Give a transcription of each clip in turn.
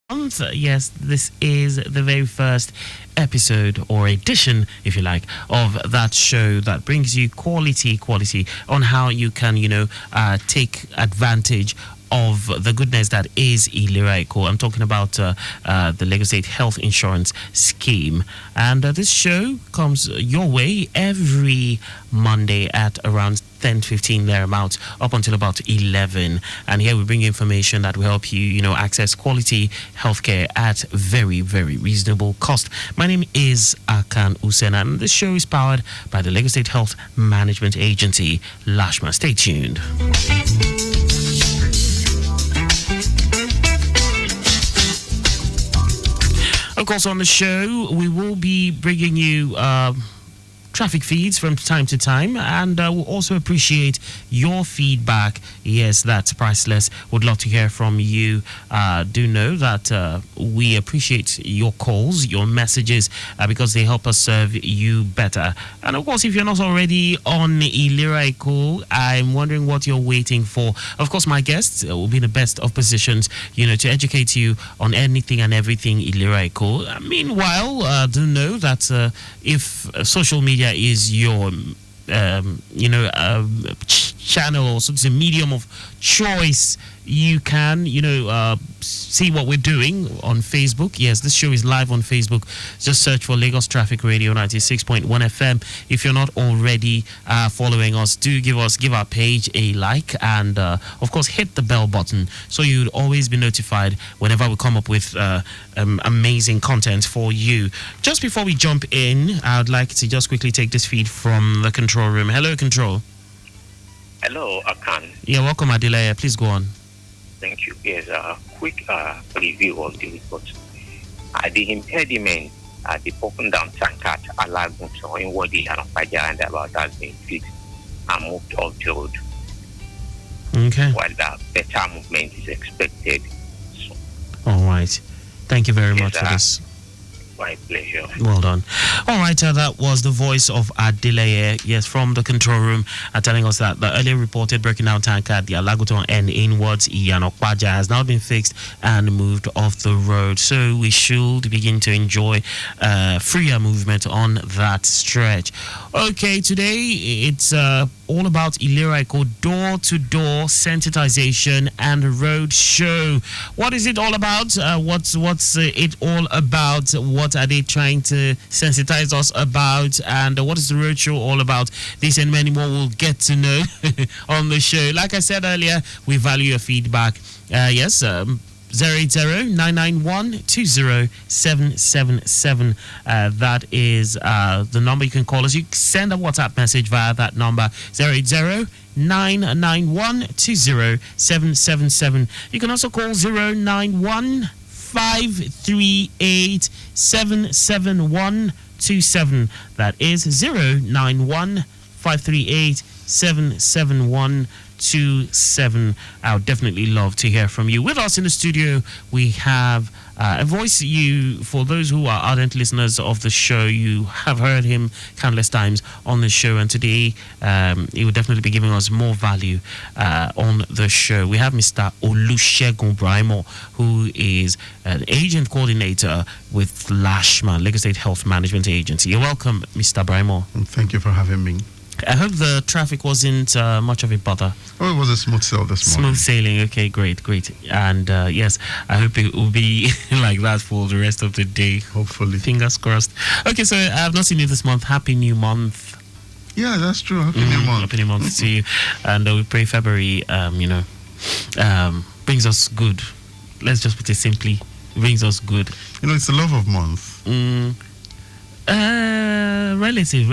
month. Yes, this is the very first episode or edition, if you like, of that show that brings you quality on how you can, take advantage of the goodness that is ILERA Eko. I'm talking about the Lagos State Health Insurance Scheme. And this show comes your way every Monday at around 10:15 thereabouts up until about 11. And here we bring you information that will help you, access quality healthcare at very, very reasonable cost. My name is Akan Usen, and this show is powered by the Lagos State Health Management Agency, LASHMA. Stay tuned. Of course, on the show, we will be bringing you traffic feeds from time to time, and we'll also appreciate your feedback. Yes, that's priceless. Would love to hear from you. Do know that we appreciate your calls, your messages, because they help us serve you better. And of course, if you're not already on ILERA Eko, I'm wondering what you're waiting for. Of course, my guests will be in the best of positions, to educate you on anything and everything ILERA Eko. Meanwhile, do know that if social media is your channel, or so it's a medium of choice, you can see what we're doing on Facebook. Yes, this show is live on Facebook. Just search for Lagos Traffic Radio 96.1 FM. If you're not already following us, do give our page a like, and of course hit the bell button so you'd always be notified whenever we come up with amazing content for you. Just before we jump in, I'd like to just quickly take this feed from the control room. Hello, control. Hello, Akan. Yeah, welcome, Adelaya. Please go on. Thank you. Yes, a quick review of the report. The impediment at the broken down tank at Alagun, so in Wadi and and about has been fixed and moved off the road. Okay. While the better movement is expected. So, all right. Thank you very much for this. My pleasure. Well done. All right, that was the voice of Adeleye, yes, from the control room, telling us that the earlier reported breaking down tanker at the Alagoton and inwards Iyanokwaja has now been fixed and moved off the road. So we should begin to enjoy freer movement on that stretch. Okay, today it's all about ILERA Eko door-to-door sensitization and road show. What is it all about? What's it all about? What are they trying to sensitize us about? And what is the road show all about? This and many more we'll get to know on the show. Like I said earlier, we value your feedback. Yes, 080-991-20777. That is the number you can call us. You send a WhatsApp message via that number, 080-991-20777. You can also call 091-538-77127. That is 091-538-77127. I would definitely love to hear from you. With us in the studio, we have a voice for those who are ardent listeners of the show. You have heard him countless times on the show, and today he will definitely be giving us more value on the show. We have Mr. Olusegun Braimoh, who is an agent coordinator with LASHMA, Lagos State Health Management Agency. You're welcome, Mr. Braimoh. Thank you for having me. I hope the traffic wasn't much of a bother. Oh, it was a smooth sail this morning. Smooth sailing. Okay, great. And yes, I hope it will be like that for the rest of the day. Hopefully. Fingers crossed. Okay, so I have not seen you this month. Happy New Month. Yeah, that's true. Happy New Month. Happy New Month to you. And we pray February, brings us good. Let's just put it simply. Brings us good. It's the love of month. Relative.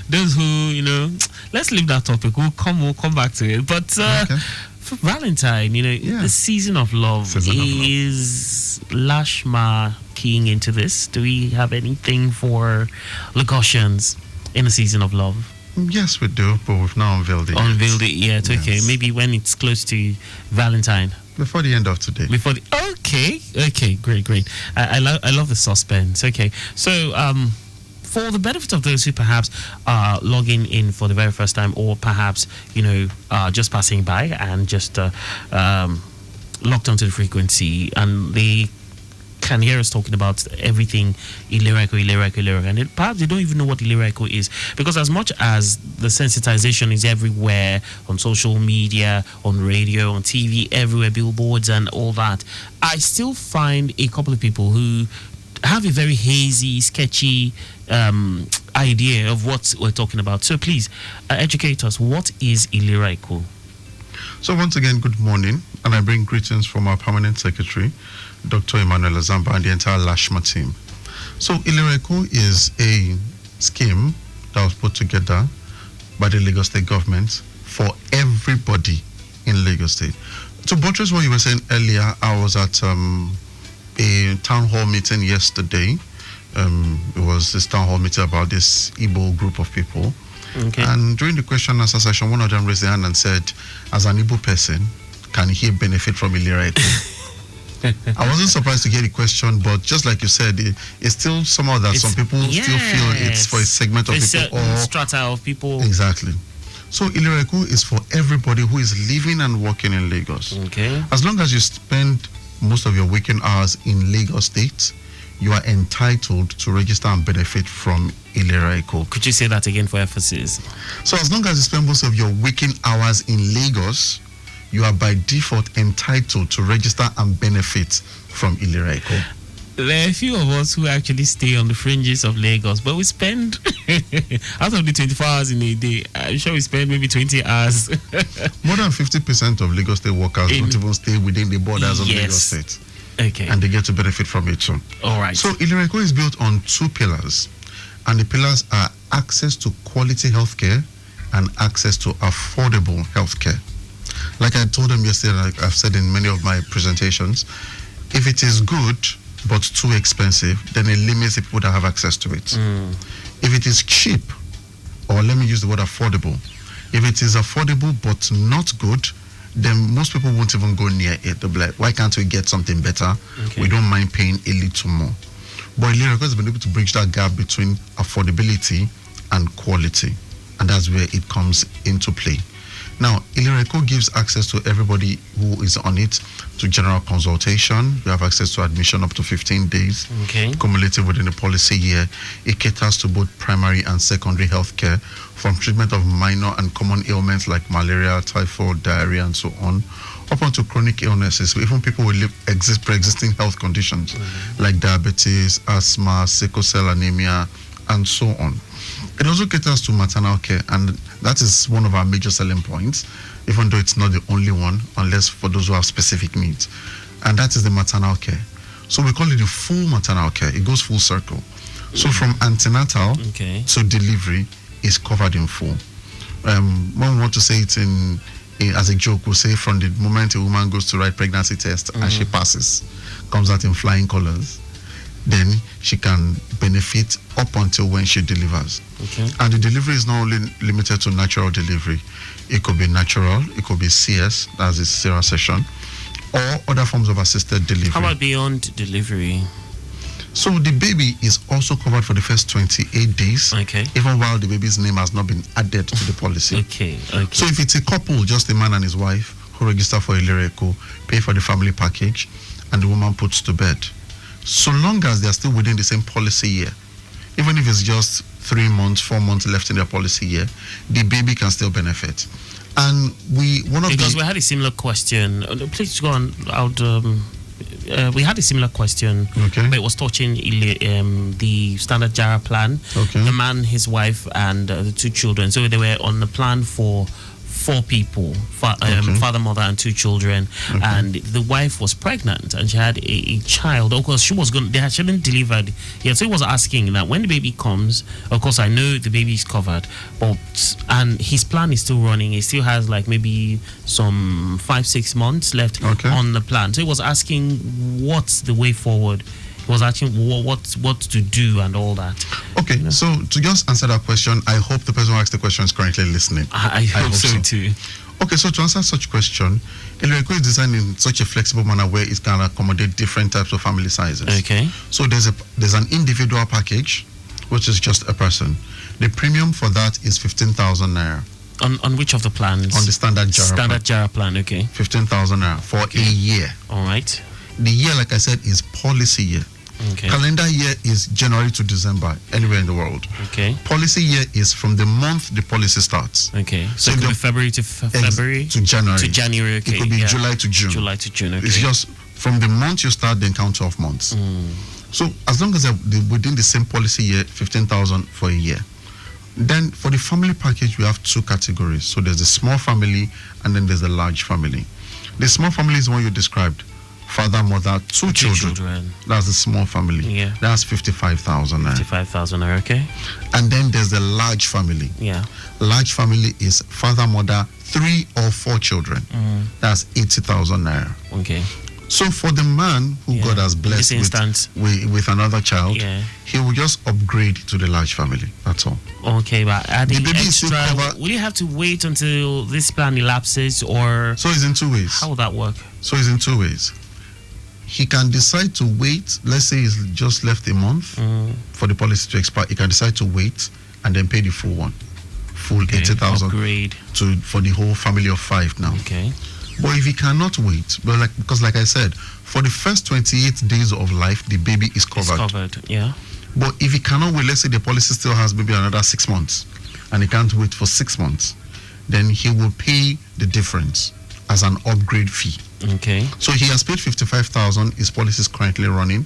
Those who, let's leave that topic. We'll come back to it. But for Valentine, the season of love is LASHMA keying into this. Do we have anything for Lagosians in the season of love? Yes, we do, but we've now unveiled it. Yes. Okay. Maybe when it's close to Valentine. Before the end of today. Okay, great. I love the suspense. Okay, so for the benefit of those who perhaps are logging in for the very first time, or perhaps just passing by and just locked onto the frequency and they can hear us talking about everything ILERA Eko, and perhaps they don't even know what ILERA Eko is, because as much as the sensitization is everywhere on social media, on radio, on TV, everywhere, billboards and all that, I still find a couple of people who have a very hazy, sketchy idea of what we're talking about. So please educate us. What is ILERA Eko? So once again, good morning, and I bring greetings from our permanent secretary, Dr. Emmanuel Azamba, and the entire Lashma team. So ILERA Eko is a scheme that was put together by the Lagos State government for everybody in Lagos State. To buttress what you were saying earlier, I was at a town hall meeting yesterday. It was this town hall meeting about this Igbo group of people. Okay. And during the question and answer session, one of them raised their hand and said, as an Igbo person, can he benefit from ILERA Eko? I wasn't surprised to get the question, but just like you said, it's still somehow that some people still feel it's for a segment of people or strata of people. Exactly. So ILERA Eko is for everybody who is living and working in Lagos. Okay. As long as you spend most of your waking hours in Lagos State, you are entitled to register and benefit from ILERA Eko. Could you say that again for emphasis? So as long as you spend most of your waking hours in Lagos, you are by default entitled to register and benefit from ILERA Eko. There are a few of us who actually stay on the fringes of Lagos, but we spend, out of the 24 hours in a day, I'm sure we spend maybe 20 hours. More than 50% of Lagos State workers don't even stay within the borders of Lagos State. Okay. And they get to benefit from it too. All right. So ILERA Eko is built on two pillars, and the pillars are access to quality healthcare and access to affordable healthcare. Like I told them yesterday, like I've said in many of my presentations, if it is good but too expensive, then it limits the people that have access to it. If it is cheap, or let me use the word affordable, if it is affordable but not good, then most people won't even go near it. They'll be like, why can't we get something better? Okay. We don't mind paying a little more. But ILERA Eko has been able to bridge that gap between affordability and quality, and that's where it comes into play. Now, ILERA Eko gives access to everybody who is on it to general consultation. You have access to admission up to 15 days, cumulative within the policy year. It caters to both primary and secondary health care, from treatment of minor and common ailments like malaria, typhoid, diarrhea, and so on, up onto chronic illnesses, even people with pre-existing health conditions like diabetes, asthma, sickle cell anemia, and so on. It also caters to maternal care, and that is one of our major selling points, even though it's not the only one, unless for those who have specific needs. And that is the maternal care. So we call it the full maternal care. It goes full circle. So from antenatal to delivery is covered in full. When we want to say it as a joke, we'll say from the moment a woman goes to write pregnancy test and she passes, comes out in flying colors, then she can benefit up until when she delivers. And the delivery is not only limited to natural delivery. It could be natural, it could be CS, that's the cesarean section, or other forms of assisted delivery. How about beyond delivery? So the baby is also covered for the first 28 days, even while the baby's name has not been added to the policy. So if it's a couple, just a man and his wife, who register for ILERA Eko, pay for the family package, and the woman puts to bed, so long as they are still within the same policy year, even if it's just 3 months, 4 months left in their policy year, the baby can still benefit. And we had a similar question. Please go on. We had a similar question, but it was touching the standard JARA plan. The man, his wife, and the 2 children. So they were on the plan for 4 people, father, mother, and 2 children. And the wife was pregnant, and she had a child. Of course, they hadn't delivered yet. So he was asking that when the baby comes, of course, I know the baby is covered, and his plan is still running. He still has like maybe some 5-6 months left on the plan. So he was asking what's the way forward. He was asking what to do and all that. So to just answer that question, I hope the person who asked the question is currently listening. I hope so too. So to answer such question, ILERA Eko is designed in such a flexible manner where it can accommodate different types of family sizes. So there's an individual package, which is just a person. The premium for that is 15,000 naira. On which of the plans? On the standard JARA Standard JARA plan, okay. 15,000 naira for a year. All right. The year, like I said, is policy year. Okay. Calendar year is January to December, anywhere in the world. Okay. Policy year is from the month the policy starts. Okay. So it could be February to February? To January. To January, okay. It could be July to June. July to June, okay. It's just from the month you start, then count 12 months. So as long as they're within the same policy year, 15,000 for a year. Then for the family package, we have two categories. So there's the small family and then there's the large family. The small family is one you described. Father, mother, two children. That's the small family. Yeah. That's 55,000. 55,000, okay. And then there's the large family. Yeah. Large family is father, mother, 3 or 4 children. That's 80,000 naira. Okay. So for the man who God has blessed with another child, he will just upgrade to the large family. That's all. Okay, but adding the baby extra, will you have to wait until this plan elapses, or? So it's in 2 ways. How will that work? So it's in 2 ways. He can decide to wait. Let's say he's just left a month for the policy to expire. He can decide to wait and then pay the full one, full 80,000 upgrade for the whole family of 5 now. Okay. But if he cannot wait, because like I said, for the first 28 days of life, the baby is covered. It's covered, yeah. But if he cannot wait, let's say the policy still has maybe another 6 months, and he can't wait for 6 months, then he will pay the difference as an upgrade fee. Okay. So he has paid 55,000. His policy is currently running.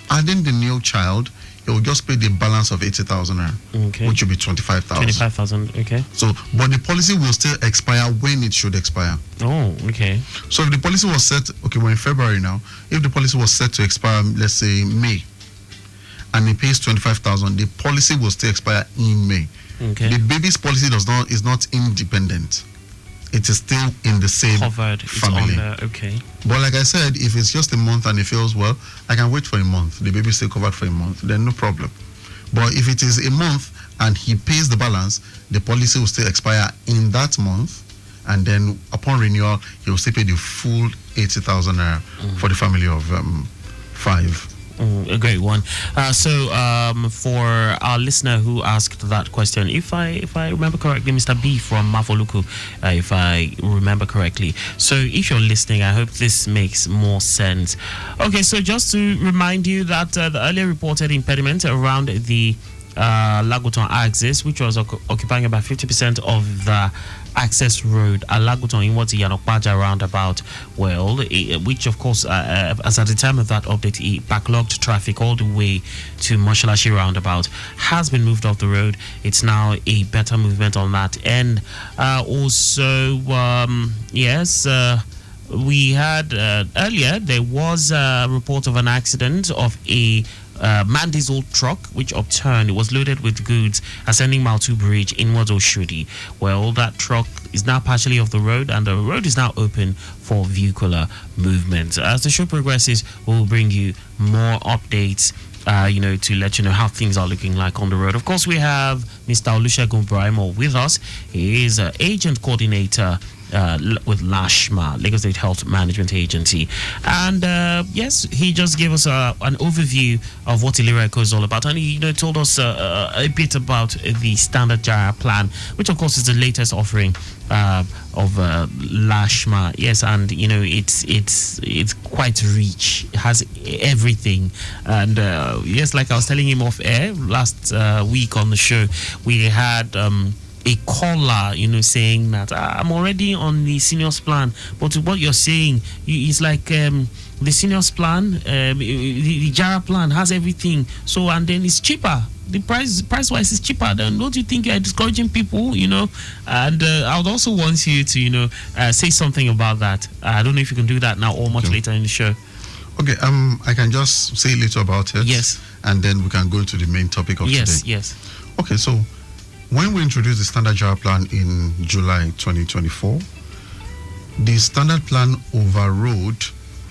Adding the new child, he will just pay the balance of 80,000, which will be 25,000. 25,000, okay. So, but the policy will still expire when it should expire. Oh, okay. So if the policy was set, we're in February now. If the policy was set to expire, let's say May, and he pays 25,000, the policy will still expire in May. Okay. The baby's policy is not independent. It is still in the same covered family. It's on there. Okay. But like I said, if it's just a month and it feels well, I can wait for a month. The baby is still covered for a month, then no problem. But if it is a month and he pays the balance, the policy will still expire in that month, and then upon renewal, he will still pay the full 80,000 naira for the family of 5. A great one. For our listener who asked that question, if I remember correctly, Mr. B from Mafoluku, if I remember correctly. So if you're listening, I hope this makes more sense. Okay, so just to remind you that the earlier reported impediment around the Lagoton axis, which was occupying about 50% of the access road, Alagoton in what's Yanokpaja roundabout, which of course, as at the time of that update, it backlogged traffic all the way to Moshalashi roundabout, has been moved off the road. It's now a better movement on that end. We had earlier, there was a report of an accident of a man diesel truck which upturned. It was loaded with goods ascending Mile 2 Bridge inwards Oshodi. Well, that truck is now partially off the road and the road is now open for vehicular movement. As the show progresses, we'll bring you more updates to let you know how things are looking like on the road. Of course, we have Mr. Olusegun Braimoh with us. He is an agent coordinator with LASHMA, Lagos State Health Management Agency. And yes, he just gave us an overview of what ILERA Eko is all about. And he told us a bit about the standard JARA plan, which of course is the latest offering of LASHMA. Yes, and it's quite rich. It has everything. And yes, like I was telling him off air last week on the show, we had a caller, saying that I'm already on the seniors plan, but what you're saying is like the seniors plan, the JARA plan has everything, so and then it's cheaper. The price wise is cheaper. Then don't you think you're discouraging people? And I would also want you to say something about that. I don't know if you can do that now or much later in the show. Okay, I can just say a little about it. Yes. And then we can go into the main topic of today. Yes. Okay, so when we introduced the standard JARA plan in July 2024, the standard plan overrode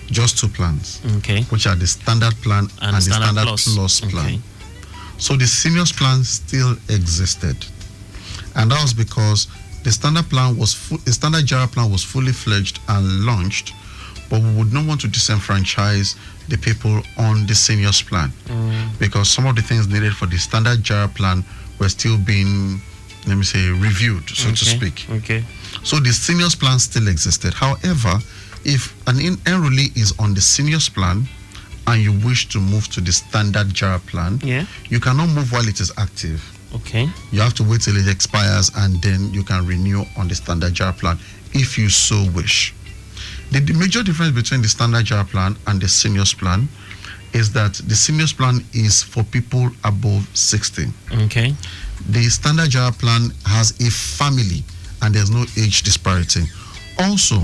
just 2 plans, which are the standard plan and the standard plus plan. Okay. So the seniors plan still existed, and that was because the standard JARA plan was fully fledged and launched, but we would not want to disenfranchise the people on the seniors plan because some of the things needed for the standard JARA plan were still being let me say, reviewed, so to speak. Okay. So the seniors plan still existed. However, if an enrollee is on the seniors plan and you wish to move to the standard JARA plan, you cannot move while it is active. Okay. You have to wait till it expires and then you can renew on the standard JARA plan if you so wish. The major difference between the standard JARA plan and the seniors plan is that the seniors plan is for people above 60. Okay. The standard JARA plan has a family and there's no age disparity. Also,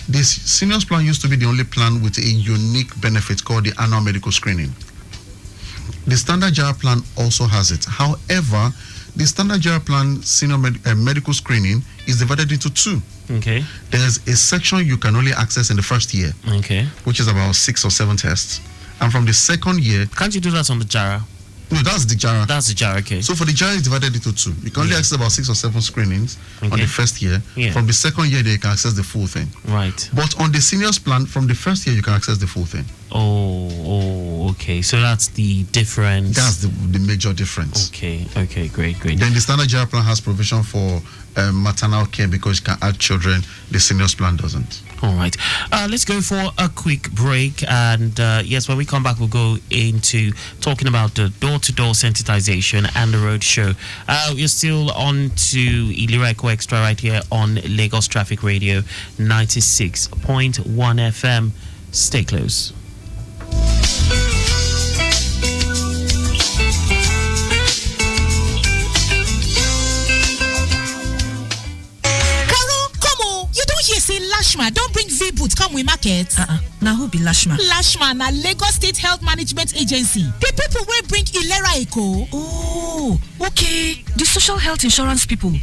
this seniors plan used to be the only plan with a unique benefit called the annual medical screening. The standard JARA plan also has it. However, the standard JARA plan senior medical screening is divided into two. Okay. There's a section you can only access in the first year, which is about 6 or 7 tests. And from the second year... Can't you do that on the JARA? No, that's the JARA. That's the JARA, okay. So for the JARA, it's divided into two. You can only access about 6 or 7 screenings on the first year. From the second year, they can access the full thing. Right. But on the seniors plan, from the first year, you can access the full thing. Oh, okay. So that's the difference. That's the major difference. Okay, great. Then the standard JARA plan has provision for maternal care because you can add children. The seniors plan doesn't. All right. Let's go for a quick break. And yes, when we come back, we'll go into talking about the door-to-door sensitization and the road show. You're still on to ILERA Eko XTRA right here on Lagos Traffic Radio 96.1 FM. Stay close. Lashma don't bring V-Boot come with market. Now who be Lashma? Lashma na Lagos State Health Management Agency. The people will bring ILERA Eko. Oh, okay. The social health insurance people.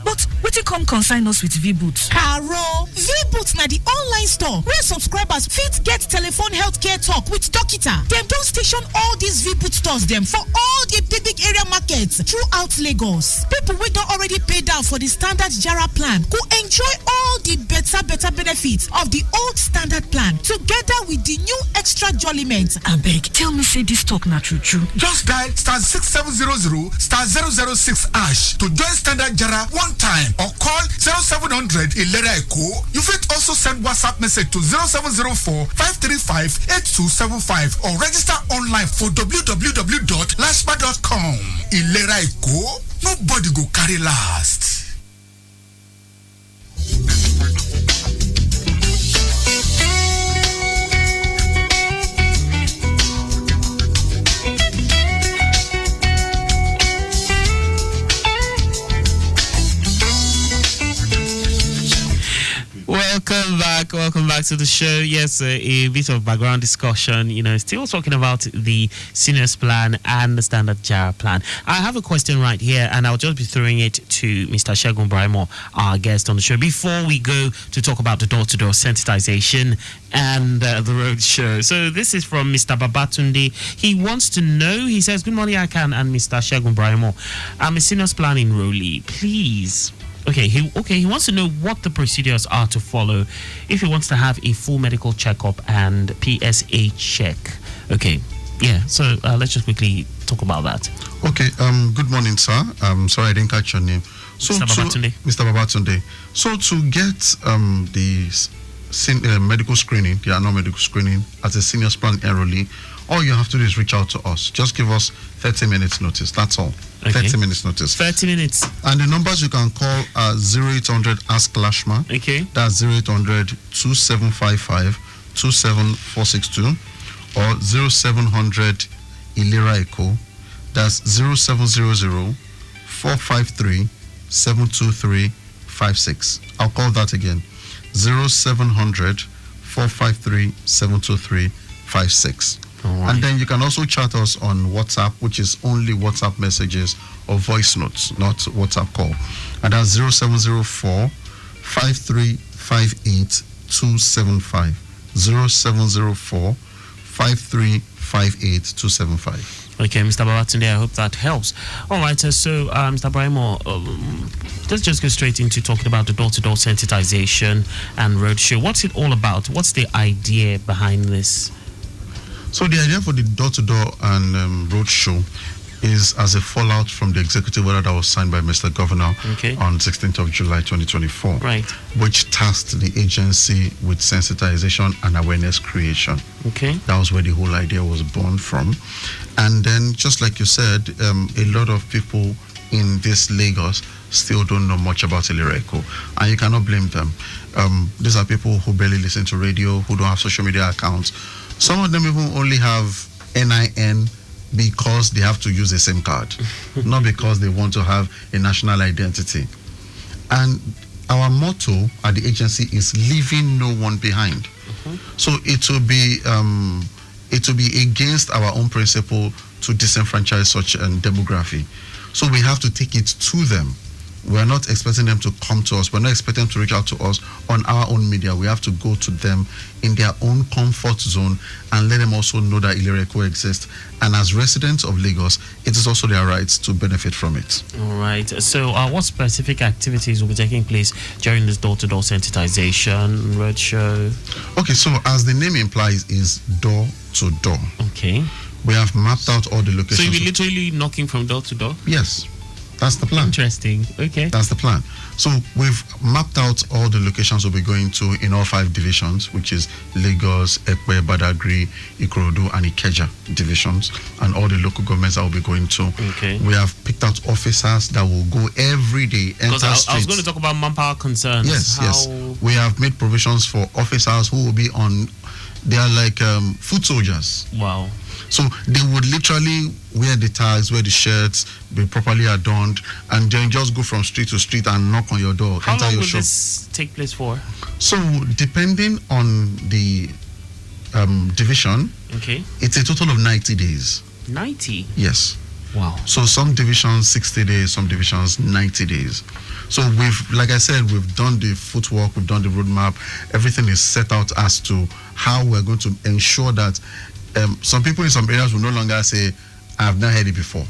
But what you come consign us with V-Boot? Caro, V-Boot na the online store where subscribers fit get telephone healthcare talk with doctor. Them don't station all these V-Boot stores them for all the big area markets throughout Lagos. People we don't already pay down for the standard JARA plan go enjoy all the better benefits of the old standard plan together with the new extra jolliment. Abeg, tell me say this talk na true. Just dial *6700 *006# to join standard JARA one time or call 0700 ILERA Eko. You fit also send WhatsApp message to 0704 535 8275 or register online for www.lashma.com. ILERA Eko, nobody go carry last. Welcome back to the show. Yes, a bit of background discussion, still talking about the seniors plan and the standard JARA plan. I have a question right here, and I'll just be throwing it to Mr. Olusegun Braimoh, our guest on the show, before we go to talk about the door-to-door sensitization and the road show. So this is from Mr. Babatunde. He wants to know, he says, good morning, Akan and Mr. Olusegun Braimoh. I'm a seniors plan enrollee. Please. He wants to know what the procedures are to follow if he wants to have a full medical checkup and PSA check. So let's just quickly talk about that. Good morning, sir. Sorry I didn't catch your name. Mr. Babatunde. Mr. Babatunde. So to get the medical screening, the annual medical screening as a seniors plan enrollee, all you have to do is reach out to us. Just give us 30 minutes notice. That's all. 30 minutes notice. 30 minutes. And the numbers you can call are 0800 Ask Lashma. That's 0800 2755 27462 or 0700 ILERA Eko. That's 0700 453 72356. I'll call that again. 0700 453 72356. Right. And then you can also chat us on WhatsApp, which is only WhatsApp messages or voice notes, not WhatsApp call. And that's 0704 5358 275. 0704 5358 275. Okay, Mr. Babatunde, I hope that helps. All right, so Mr. Braimoh, let's just go straight into talking about the door-to-door sensitization and roadshow. What's it all about? What's the idea behind this? So the idea for the door-to-door and roadshow is as a fallout from the executive order that was signed by Mr. Governor on 16th of July 2024, right, which tasked the agency with sensitization and awareness creation. Okay. That was where the whole idea was born from. And then, just like you said, a lot of people in this Lagos still don't know much about ILERA Eko, and you cannot blame them. These are people who barely listen to radio, who don't have social media accounts. Some of them even only have NIN because they have to use a SIM card, not because they want to have a national identity. And our motto at the agency is leaving no one behind. So it will be against our own principle to disenfranchise such a demography. So we have to take it to them. We're not expecting them to come to us. We're not expecting them to reach out to us on our own media. We have to go to them in their own comfort zone and let them also know that ILERA Eko exists. And as residents of Lagos, it is also their right to benefit from it. All right. So what specific activities will be taking place during this door-to-door sensitization roadshow? Okay, so as the name implies, is door-to-door. Okay. We have mapped out all the locations. So you'll be literally knocking from door to door? Yes. That's the plan. Interesting. Okay. That's the plan. So we've mapped out all the locations we'll be going to in all 5 divisions, which is Lagos, Ekpe, Badagry, Ikorodu, and Ikeja divisions, and all the local governments that we'll be going to. Okay. We have picked out officers that will go every day, enter streets. I was going to talk about manpower concerns. Yes, yes. We have made provisions for officers who will be on, they are like foot soldiers. Wow. So they would literally wear the tags, wear the shirts, be properly adorned, and then just go from street to street and knock on your door. How enter long your will shop. this take place for? So depending on the division, okay, it's a total of 90 days. 90? Yes. Wow. So some divisions 60 days, some divisions 90 days. So we've, like I said, we've done the footwork, we've done the roadmap. Everything is set out as to how we're going to ensure that some people in some areas will no longer say, I've not heard it before.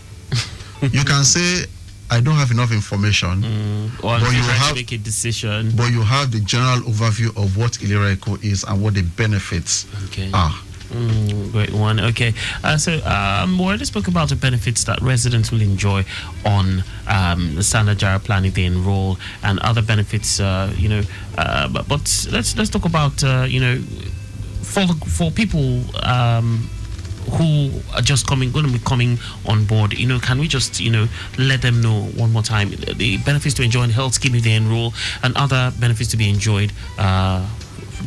You can say, I don't have enough information, or but you have to make a decision. But you have the general overview of what ILERA Eko is and what the benefits are. Great one. Okay. So we already spoke about the benefits that residents will enjoy on the standard JARA plan if they enroll, and other benefits. But let's talk about for people who are just going to be coming on board. Can we just let them know one more time the benefits to enjoy in health scheme if they enroll, and other benefits to be enjoyed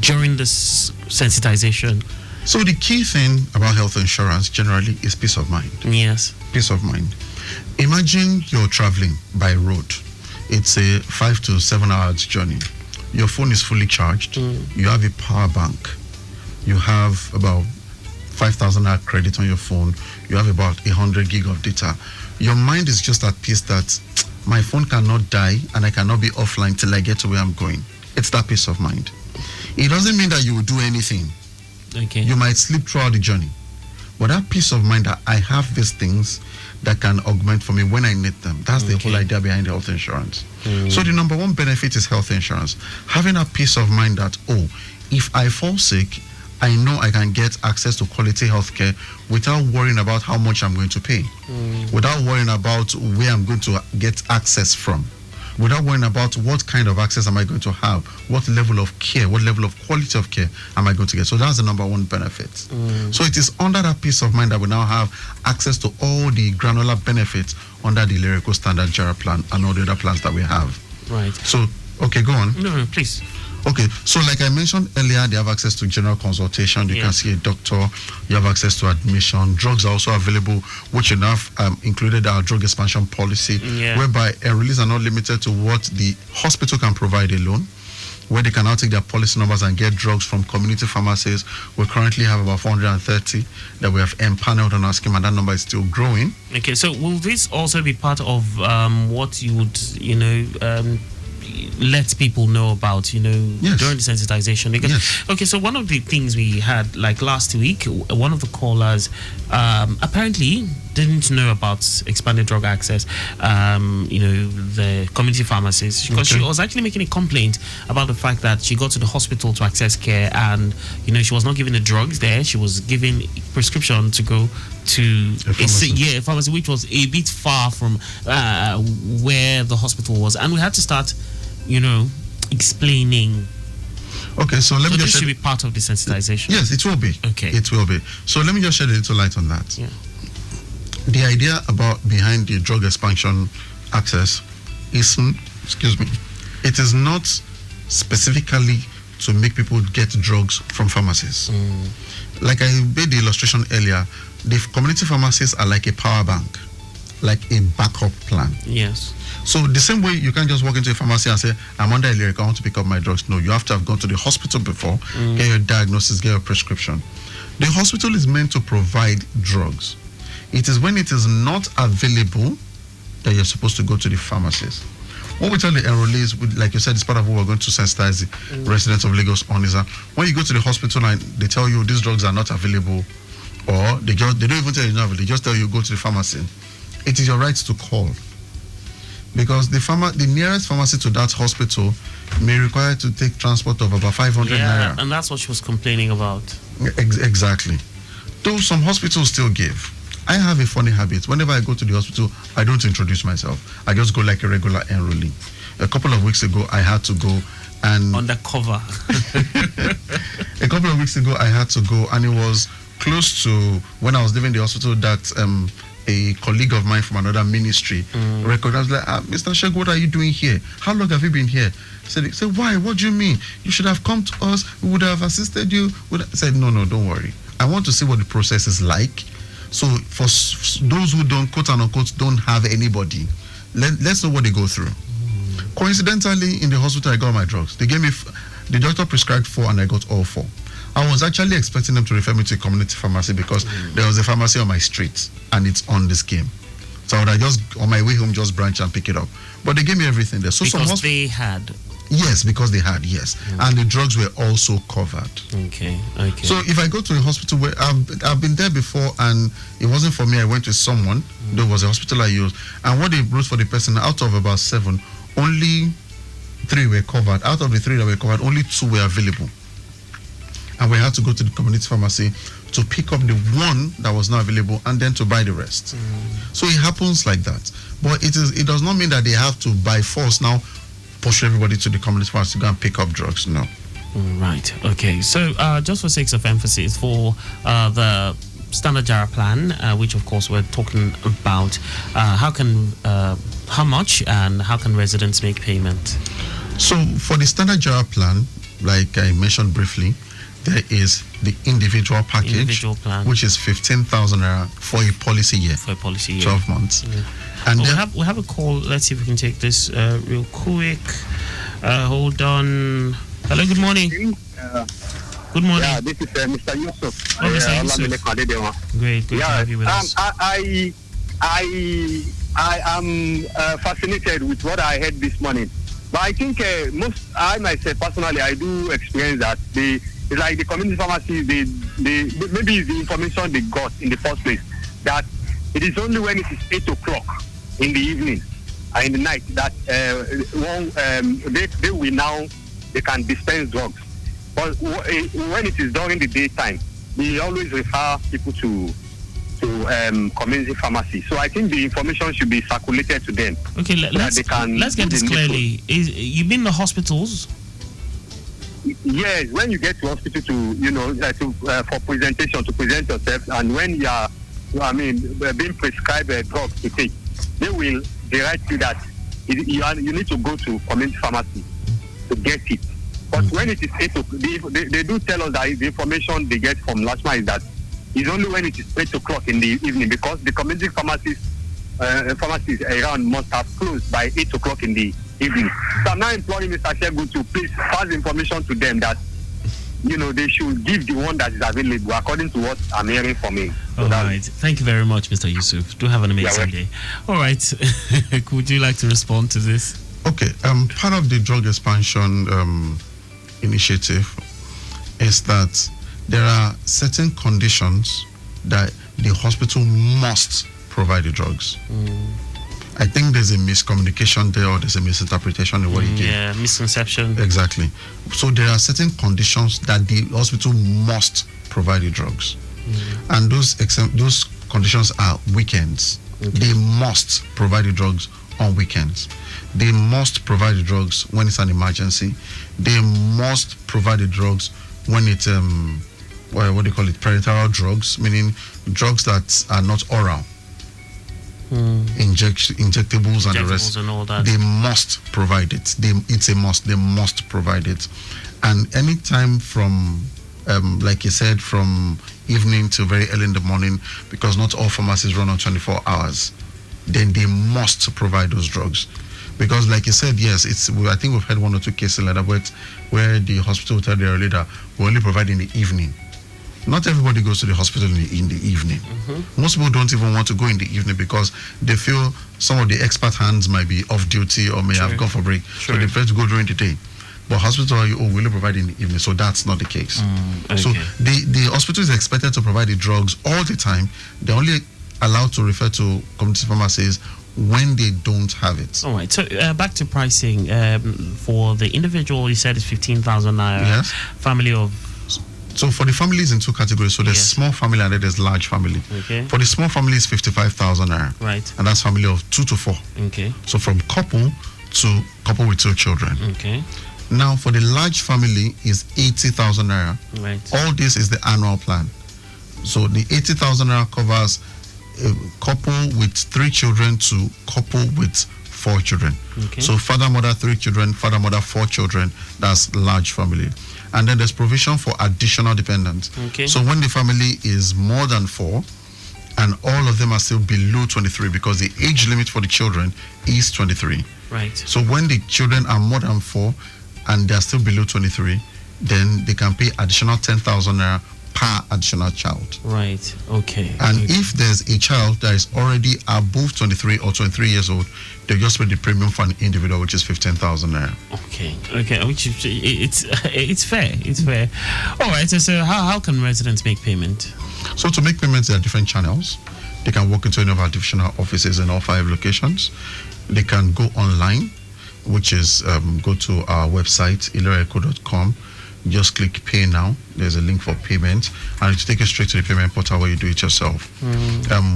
during this sensitization? So the key thing about health insurance generally is peace of mind. Yes. Peace of mind. Imagine you're traveling by road. It's a 5 to 7 hours journey. Your phone is fully charged. You have a power bank. You have about 5,000 naira credit on your phone. You have about 100 gig of data. Your mind is just at peace that my phone cannot die and I cannot be offline till I get to where I'm going. It's that peace of mind. It doesn't mean that you will do anything. Okay. You might sleep throughout the journey. But that peace of mind that I have these things that can augment for me when I need them. That's the whole idea behind health insurance. So the number one benefit is health insurance. Having a peace of mind that, if I fall sick, I know I can get access to quality healthcare without worrying about how much I'm going to pay, without worrying about where I'm going to get access from, without worrying about what kind of access am I going to have, what level of care, what level of quality of care am I going to get. So that's the number one benefit. So it is under that peace of mind that we now have access to all the granular benefits under the ILERA Eko standard JARA plan and all the other plans that we have. Right. So, okay, go on. No, please. Okay, so like I mentioned earlier, they have access to general consultation. You can see a doctor. You have access to admission. Drugs are also available, which enough included our drug expansion policy, whereby enrollees are not limited to what the hospital can provide alone, where they can now take their policy numbers and get drugs from community pharmacies. We currently have about 430 that we have empaneled on our scheme, and that number is still growing. Okay, so will this also be part of what you would, let people know about, during the sensitization? Because okay, so one of the things we had like last week, one of the callers apparently didn't know about expanded drug access, the community pharmacies, because she was actually making a complaint about the fact that she got to the hospital to access care, and she was not given the drugs there. She was given prescription to go to a pharmacy, which was a bit far from where the hospital was, and we had to start, explaining. Okay, so let me just should be part of the sensitization. Yes, it will be. Okay, it will be. So let me just shed a little light on that. Yeah. The idea behind the drug expansion access is, it is not specifically to make people get drugs from pharmacies. Like I made the illustration earlier, the community pharmacies are like a power bank, like a backup plan. Yes. So the same way you can't just walk into a pharmacy and say, I'm under ILERA Eko, I want to pick up my drugs. No, you have to have gone to the hospital before, get your diagnosis, get your prescription. The hospital is meant to provide drugs. It is when it is not available that you're supposed to go to the pharmacies. What we tell the enrollees, like you said, it's part of what we're going to sensitize the residents of Lagos on, is that when you go to the hospital and they tell you these drugs are not available, or they don't even tell you not available, they just tell you go to the pharmacy, it is your right to call. Because the nearest pharmacy to that hospital may require to take transport of about 500 naira. And that's what she was complaining about. Exactly. Though some hospitals still give. I have a funny habit. Whenever I go to the hospital, I don't introduce myself. I just go like a regular enrollee. A couple of weeks ago, I had to go and... Undercover. A couple of weeks ago, I had to go, and it was close to when I was leaving the hospital that... a colleague of mine from another ministry recognized, like, Mr. Sheg, what are you doing here? How long have you been here? I said, why? What do you mean? You should have come to us. We would have assisted you. I said, no, don't worry. I want to see what the process is like. So for those who don't, quote unquote, don't have anybody, let's know what they go through. Coincidentally, in the hospital, I got my drugs. They gave me, the doctor prescribed 4 and I got all 4. I was actually expecting them to refer me to a community pharmacy because there was a pharmacy on my street and it's on the scheme. So I would have just, on my way home, just branch and pick it up. But they gave me everything there. So because they had? Yes, because they had, yes. And the drugs were also covered. Okay. So if I go to a hospital where I've been there before and it wasn't for me, I went with someone. There was a hospital I used. And what they wrote for the person, out of about 7, only 3 were covered. Out of the 3 that were covered, only 2 were available. And we had to go to the community pharmacy to pick up the one that was not available and then to buy the rest. So it happens like that. But it does not mean that they have to, by force, now push everybody to the community pharmacy to go and pick up drugs. No. Right. Okay. So just for sake of emphasis, for the standard JARA plan, which of course we're talking about, how much and how can residents make payment? So for the standard JARA plan, like I mentioned briefly, there is the individual package, which is 15,000 naira for a policy year. 12 months. Yeah. And we have a call. Let's see if we can take this real quick. Hold on. Hello, good morning. Good morning. Yeah, this is Mr. Yusuf. Oh, Mr. Yusuf. Great to have you with us. I am fascinated with what I heard this morning. But I think I myself personally, I do experience that it's like the community pharmacy, maybe it's the information they got in the first place, that it is only when it is 8 o'clock in the evening and in the night that they can dispense drugs. But when it is during the daytime, we always refer people to community pharmacy. So I think the information should be circulated to them. Okay, let's get this clearly. You mean the hospitals? Yes, when you get to hospital for presentation, to present yourself, and when you are, being prescribed a drug to take, they will direct you that you need to go to community pharmacy to get it. But when it is 8 o'clock, they do tell us that the information they get from LASMA is that it's only when it is 8 o'clock in the evening, because the community pharmacies around must have closed by 8 o'clock in the evening. So I'm now imploring Mr. Shegun to please pass the information to them that they should give the one that is available according to what I'm hearing from him. All right. Thank you very much, Mr. Yusuf. Do have an amazing day. All right. Would you like to respond to this? Okay. Part of the drug expansion initiative is that there are certain conditions that the hospital must provide the drugs. I think there's a miscommunication there, or there's a misinterpretation of what he gave. Yeah, misconception. Exactly. So there are certain conditions that the hospital must provide the drugs, and those conditions are weekends. They must provide the drugs on weekends. They must provide the drugs when it's an emergency. They must provide the drugs when it's what do you call it, parenteral drugs, meaning drugs that are not oral. Injectables and the rest. And all that. They must provide it. It's a must. They must provide it. And anytime from, like you said, from evening to very early in the morning, because not all pharmacies run on 24 hours, then they must provide those drugs. Because like you said, yes, I think we've had 1 or 2 cases like that, where the hospital will tell their leader, we only provide in the evening. Not everybody goes to the hospital in the evening. Most people don't even want to go in the evening because they feel some of the expert hands might be off duty or may have gone for break. So they prefer to go during the day. But hospital, we only provide in the evening, so that's not the case. So the hospital is expected to provide the drugs all the time. They're only allowed to refer to community pharmacies when they don't have it. All right. So back to pricing. For the individual, you said it's 15,000 naira. Yes. Family of. So for the families in 2 categories. So there's small family and then there's large family. Okay. For the small family, it's 55,000 naira. Right. And that's family of 2 to 4. Okay. So from couple to couple with 2 children. Okay. Now for the large family is 80,000 naira. Right. All this is the annual plan. So the 80,000 naira covers a couple with 3 children to couple with 4 children. Okay. So father, mother, 3 children, father, mother, 4 children. That's large family. And then there's provision for additional dependents. Okay. So when the family is more than 4 and all of them are still below 23, because the age limit for the children is 23. Right. So when the children are more than 4 and they're still below 23, then they can pay additional 10,000 naira per additional child. Right. Okay. And if there's a child that is already above 23 or 23 years old, they just pay the premium for an individual, which is 15,000 naira. Okay. Okay. Which is, it's fair. It's fair. All right. So how can residents make payment? So to make payments, there are different channels. They can walk into any of our divisional offices in all 5 locations. They can go online, which is go to our website, ILERAEko.com. Just click pay now. There's a link for payment, and it will take you straight to the payment portal where you do it yourself.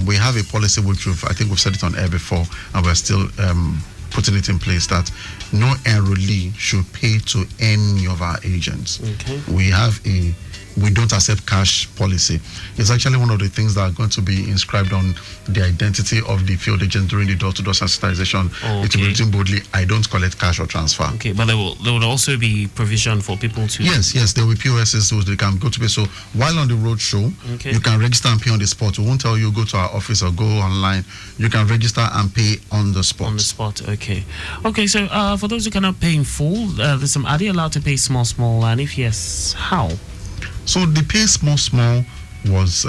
We have a policy which I think we've said it on air before, and we're still putting it in place, that no enrollee should pay to any of our agents. Okay. We don't accept cash policy. It's actually one of the things that are going to be inscribed on the identity of the field agent during the door-to-door sensitization. Okay. It will be written boldly, I don't collect cash or transfer. Okay, but there will also be provision for people to... Yes, there will be POSs so they can go to pay. So while on the road show, you can register and pay on the spot. We won't tell you go to our office or go online. You can register and pay on the spot. On the spot, okay. Okay, so for those who cannot pay in full, are they allowed to pay small, and if yes, how? So the pay small was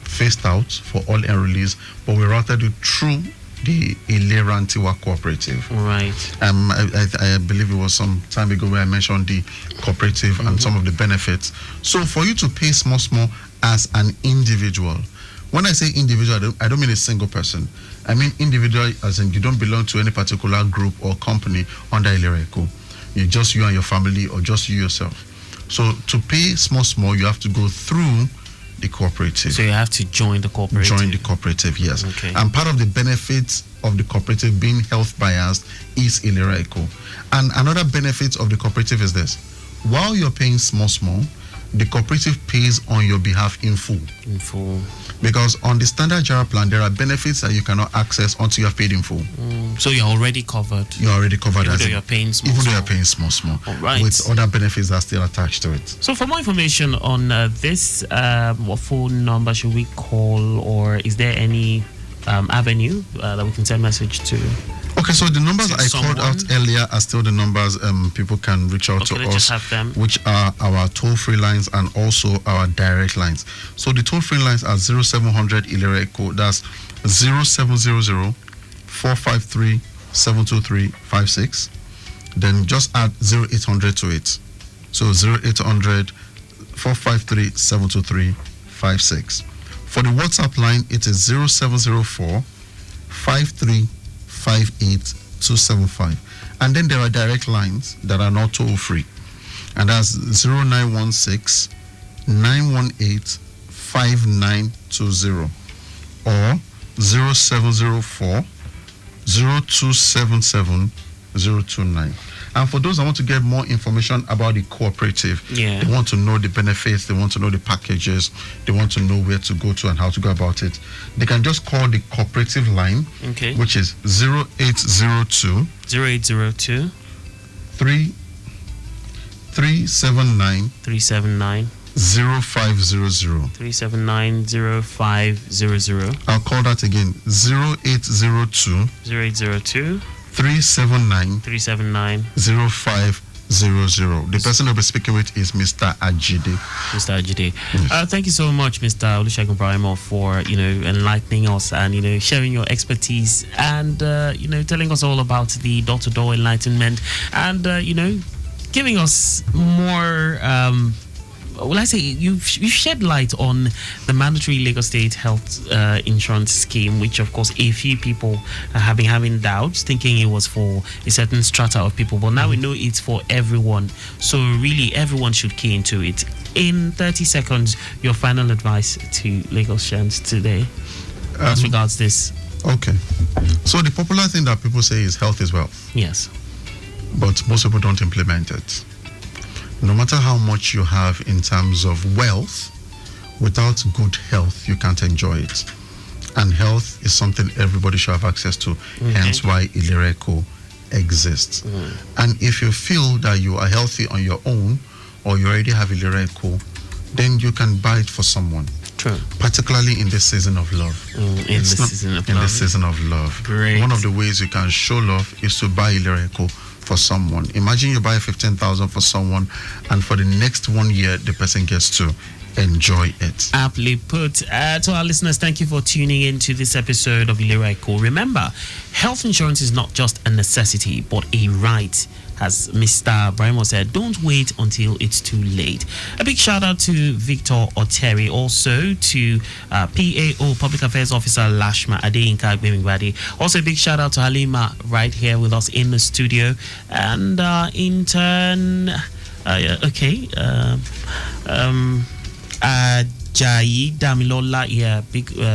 phased out for all enrollees, but we routed it through the ILERA Antiwa cooperative. Right. I believe it was some time ago where I mentioned the cooperative and some of the benefits. So for you to pay small as an individual, when I say individual, I don't mean a single person. I mean individual as in you don't belong to any particular group or company under ILERA Eko. You're just you and your family, or just you yourself. So to pay small, you have to go through the cooperative. So you have to join the cooperative. Join the cooperative, yes. Okay. And part of the benefits of the cooperative being health biased is ILERA Eko. And another benefit of the cooperative is this: while you're paying small, the cooperative pays on your behalf in full. In full. Because on the standard JARA plan, there are benefits that you cannot access until you have paid in full. So you're already covered. You're already covered. Even though you're paying small. Even though you're paying small. All right. With other benefits that are still attached to it. So for more information on this, what phone number should we call, or is there any avenue that we can send message to? Okay, so the numbers I called out earlier are still the numbers people can reach out to us, just have them. Which are our toll-free lines and also our direct lines. So the toll-free lines are 0700 ILERA Eko, that's 0700 453 72356. Then just add 0800 to it. So 0800 453 72356. For the WhatsApp line, it is 0704 5358275. And then there are direct lines that are not toll free, and that's 0916 918 5920 or 0704 0277 029. And for those that want to get more information about the cooperative, they want to know the benefits, they want to know the packages, they want to know where to go to and how to go about it, they can just call the cooperative line, which is 0802 379 0500. 3790500. I'll call that again. 0802 379 0500. The person I'll be speaking with is Mr. Ajide. Mr. Ajide. Thank you so much, Mr. Olusegun Braimoh, for enlightening us and sharing your expertise and telling us all about the door-to-door enlightenment and giving us more you've shed light on the mandatory Lagos State health insurance scheme, which of course a few people have been having doubts, thinking it was for a certain strata of people, but now we know it's for everyone. So really everyone should key into it. In 30 seconds, your final advice to Lagosians today as regards this. Okay. So the popular thing that people say is health is wealth. Yes. But most people don't implement it. No matter how much you have in terms of wealth, without good health, you can't enjoy it. And health is something everybody should have access to. Hence why ILERA Eko exists. And if you feel that you are healthy on your own, or you already have ILERA Eko, then you can buy it for someone. True. Particularly in this season of love. In this season of love. Great. One of the ways you can show love is to buy ILERA Eko for someone. Imagine you buy 15,000 for someone, and for the next 1 year, the person gets to enjoy it. Aptly put. To our listeners, thank you for tuning in to this episode of ILERA Eko. Remember, health insurance is not just a necessity, but a right. As Mr. Braimoh said, don't wait until it's too late. A big shout out to Victor Oteri, also to PAO Public Affairs Officer Lashma Adeyinka Gbemigbade. Also a big shout out to Halima right here with us in the studio. And intern, Jai Damilola,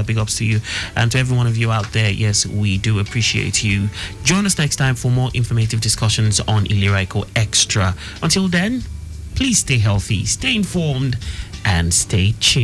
big ups to you, and to every one of you out there. Yes, we do appreciate you. Join us next time for more informative discussions on ILERA Eko Extra. Until then, please stay healthy, stay informed, and stay tuned.